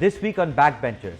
This week on Backbenchers,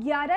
11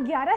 11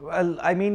Well, I mean,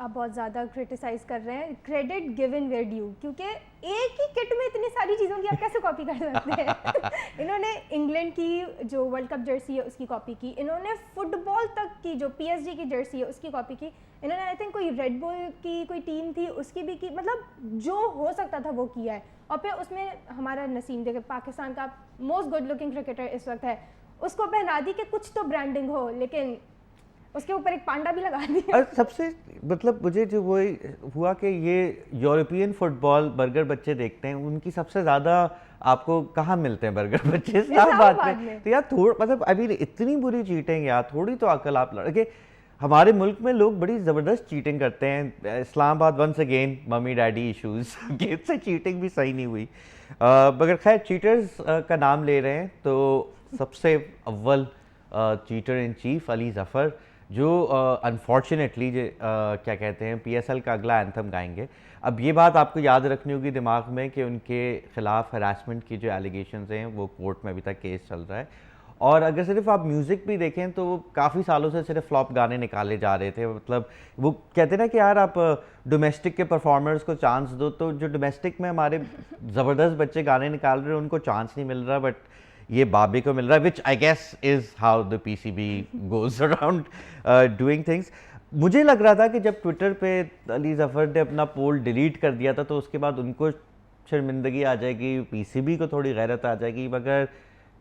آپ بہت زیادہ کرٹیسائز کر رہے ہیں. کریڈٹ گیون ویئر ڈیو, کیونکہ ایک ہی کٹ میں اتنی ساری چیزوں کی آپ کیسے کاپی کر سکتے ہیں. انہوں نے انگلینڈ کی جو ورلڈ کپ جرسی ہے اس کی کاپی کی, انہوں نے فٹ بال تک کی جو پی ایس جی کی جرسی ہے اس کی کاپی کی, انہوں نے آئی تھنک کوئی ریڈ بل کی کوئی ٹیم تھی اس کی بھی کی, مطلب جو ہو سکتا تھا وہ کیا ہے. اور پھر اس میں ہمارا نسیم دیکھے پاکستان کا موسٹ گڈ لکنگ کرکٹر اس وقت ہے, اس کو پہنا دی کہ کچھ تو برانڈنگ ہو, لیکن اس کے اوپر ایک پانڈا بھی لگا دیا. اور سب سے مطلب مجھے جو وہ ہوا کہ یہ یورپین فٹ بال برگر بچے دیکھتے ہیں, ان کی سب سے زیادہ آپ کو کہاں ملتے ہیں برگر بچے؟ اسلام آباد میں. تو یار مطلب ابھی اتنی بری چیٹنگ یار, تھوڑی تو عقل آپ لڑکے. ہمارے ملک میں لوگ بڑی زبردست چیٹنگ کرتے ہیں. Islamabad once again mummy daddy issues, کہ اس سے چیٹنگ بھی صحیح نہیں ہوئی. مگر خیر چیٹرز کا نام لے رہے ہیں تو سب سے اول chatter in chief Ali Zafar, جو انفارچونیٹلی کیا کہتے ہیں پی ایس ایل کا اگلا اینتھم گائیں گے. اب یہ بات آپ کو یاد رکھنی ہوگی دماغ میں کہ ان کے خلاف ہراسمنٹ کی جو ایلیگیشنز ہیں وہ کورٹ میں ابھی تک کیس چل رہا ہے. اور اگر صرف آپ میوزک بھی دیکھیں تو وہ کافی سالوں سے صرف فلاپ گانے نکالے جا رہے تھے. مطلب وہ کہتے ہیں نا کہ یار آپ ڈومیسٹک کے پرفارمرز کو چانس دو, تو جو ڈومیسٹک میں ہمارے زبردست بچے گانے نکال رہے ہیں ان کو چانس نہیں مل رہا, بٹ یہ بابے کو مل رہا ہے, which I guess is how the P C B goes around doing things. مجھے لگ رہا تھا کہ جب ٹویٹر پہ علی ظفر نے اپنا پول ڈیلیٹ کر دیا تھا تو اس کے بعد ان کو شرمندگی آ جائے گی, پی سی بی کو تھوڑی غیرت آ جائے گی, مگر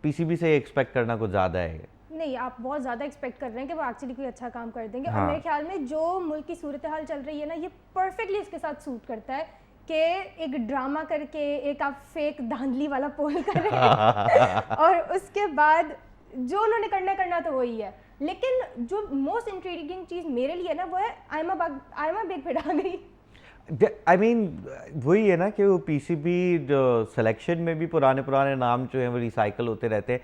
پی سی بی سے ایکسپیکٹ کرنا کچھ زیادہ ہے. نہیں, آپ بہت زیادہ ایکسپیکٹ کر رہے ہیں کہ وہ ایکچولی کوئی اچھا کام کر دیں گے. اور میرے خیال میں جو ملک کی صورتحال چل رہی ہے نا, یہ پرفیکٹلی اس کے ساتھ سوٹ کرتا ہے کہ ایک ڈرامہ کر کے ایک آپ فیک دھاندلی والا پول کر رہے ہیں اور اس کے بعد جو انہوں نے کرنا تو وہی ہے. لیکن جو موسٹ انٹریگنگ چیز میرے لیے نا وہ ہے آئمہ بیگ پھر آ گئی. آئی مین وہی ہے نا کہ وہ پی سی بی سلیکشن میں بھی پرانے نام جو ہیں وہ ریسائیکل ہوتے رہتے ہیں.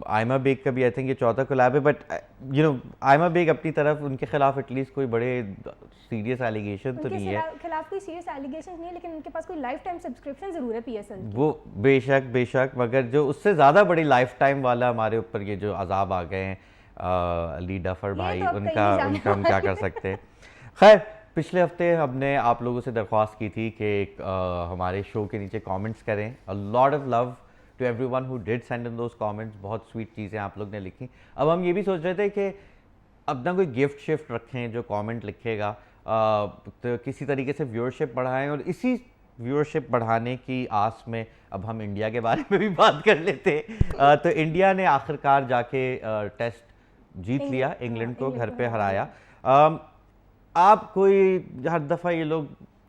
آئمہ بیگ کا بھی آئی تھنک یہ چوتھا کولیب ہے, بٹ یو نو آئمہ بیگ اپنی طرف ان کے خلاف ایٹ لیسٹ کوئی بڑے سیریس ایلیگیشن تو نہیں ہے. ان کے خلاف کوئی سیریس ایلیگیشن نہیں ہے, لیکن ان کے پاس کوئی لائف ٹائم سبسکرپشن ضرور ہے پی ایس ایل کی. وہ بے شک, مگر جو اس سے زیادہ بڑی لائف ٹائم والا ہمارے اوپر یہ جو عذاب آ گئے ہیں علی ڈفر بھائی, ان کا ہم کیا کر سکتے ہیں. خیر پچھلے ہفتے ہم نے آپ لوگوں سے درخواست کی تھی کہ ہمارے شو کے نیچے کامنٹس کریں. A lot of love to everyone who did send in those comments. بہت سویٹ چیزیں آپ لوگ نے لکھی. اب ہم یہ بھی سوچ رہے تھے کہ اپنا کوئی گفٹ شفٹ رکھیں, جو کامنٹ لکھے گا تو کسی طریقے سے ویورشپ بڑھائیں, اور اسی ویورشپ بڑھانے کی آس میں اب ہم انڈیا کے بارے میں بھی بات کر لیتے. تو انڈیا نے آخرکار جا کے ٹیسٹ جیت لیا, انگلینڈ کو گھر پہ ہرایا. آپ کوئی ہر دفعہ یہ لوگ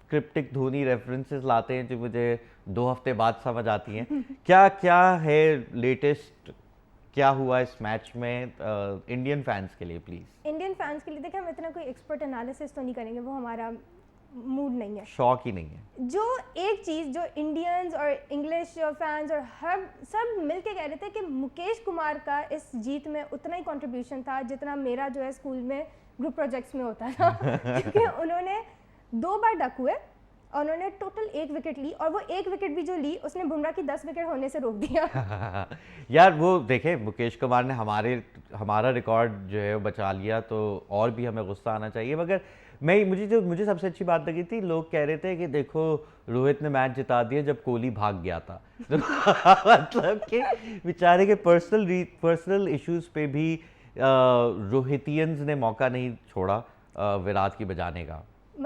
کرپٹک دھونی ریفرنسز لاتے ہیں جو مجھے 2 ہفتے بعد سمجھ آتی ہیں. کیا ہے لیٹسٹ, کیا ہوا اس میچ میں انڈین فینس کے لیے پلیز؟ انڈین فینس کے لیے دیکھیں ہم اتنا کوئی ایکسپرٹ انالیسس تو نہیں کریں گے, وہ ہمارا موڈ نہیں ہے, شوق ہی نہیں ہے. جو ایک چیز جو انڈینز اور انگلش فینس اور ہر سب مل کے کہہ رہے تھے کہ مکیش کمار کا اس جیت میں اتنا ہی کنٹریبیوشن تھا جتنا میرا جو ہے اسکول میں گروپ پروجیکٹس میں ہوتا تھا, کیونکہ انہوں نے 2 بار ڈک ہوئے اور انہوں نے ٹوٹل 1 وکٹ لی, اور وہ 1 وکٹ بھی جو لی اس نے بمراہ کی 10 وکٹ ہونے سے روک دیا. یار وہ دیکھیں مکیش کمار نے ہمارا ریکارڈ جو ہے وہ بچا لیا, تو اور بھی ہمیں غصہ آنا چاہیے. مگر مجھے سب سے اچھی بات لگی تھی, لوگ کہہ رہے تھے کہ دیکھو روہت نے میچ جتا دیا جب کوہلی بھاگ گیا تھا. مطلب کہ بیچارے کے پرسنل ایشوز پہ بھی روہتینز نے موقع نہیں چھوڑا وراٹ کی بجانے کا.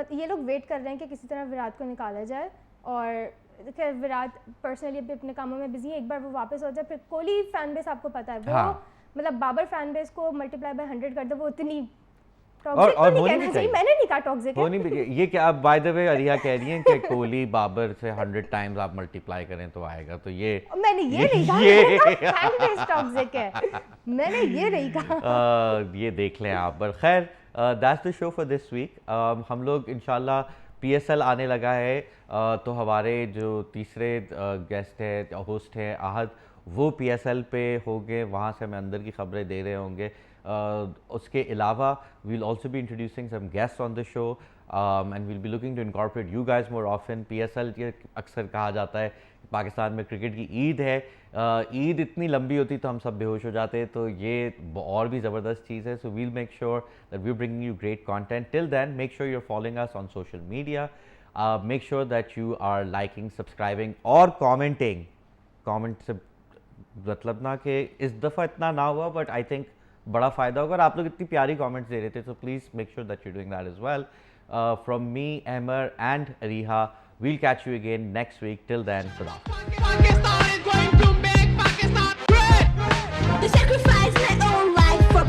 یہ لوگ ویٹ کر رہے ہیں کہ کسی طرح وراٹ کو نکالا جائے, اور خیر وراٹ پرسنلی ابھی اپنے کاموں میں بزی ہے, ایک بار وہ واپس ہو جائے. پھر کوہلی فین بیس آپ کو پتہ ہے وہ مطلب بابر فین بیس کو ملٹیپلائی بائی 100 کر دو, وہ اتنی ٹاکسک تو نہیں کہنا چاہیے, میں نے نہیں کہا ٹاکسک ہے. یہ کیا آپ بائی دا وے علیہ کہہ رہی ہیں کہ کوہلی بابر سے 100 ٹائمز آپ ملٹیپلائی کریں تو آئے گا, تو یہ میں نے یہ نہیں کہا فین بیس ٹاکسک ہے, میں نے یہ نہیں کہا. یہ دیکھ لیں آپ. پر خیر that's the show for this week. ہم لوگ انشاءاللہ پی ایس ایل آنے لگا ہے, تو ہمارے جو تیسرے گیسٹ ہے ہوسٹ ہیں احد, وہ پی ایس ایل پہ ہوں گے, وہاں سے ہمیں اندر کی خبریں دے رہے ہوں گے. اس کے علاوہ we will also be introducing some guest on the show, and we'll be looking to incorporate you guys more often. P S L اکثر کہا جاتا ہے پاکستان میں کرکٹ کی عید ہے. عید اتنی لمبی ہوتی تو ہم سب بے ہوش ہو جاتے, تو یہ اور بھی زبردست چیز ہے. So we'll make sure that we bringing you great content. Till then make sure you are following us on social media. Make sure that you are liking, subscribing اور کامنٹنگ. کامنٹ سے مطلب نا کہ اس دفعہ اتنا نہ ہوا, بٹ آئی تھنک بڑا فائدہ ہوگا, اور آپ لوگ اتنی پیاری کامنٹس دے رہے تھے. So please make sure that you doing that as well. From me, Ahmar and Reha, we'll catch you again next week. Till then, خدا. Pakistan is going to make Pakistan great. The sacrifice their own life for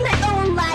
Their own life.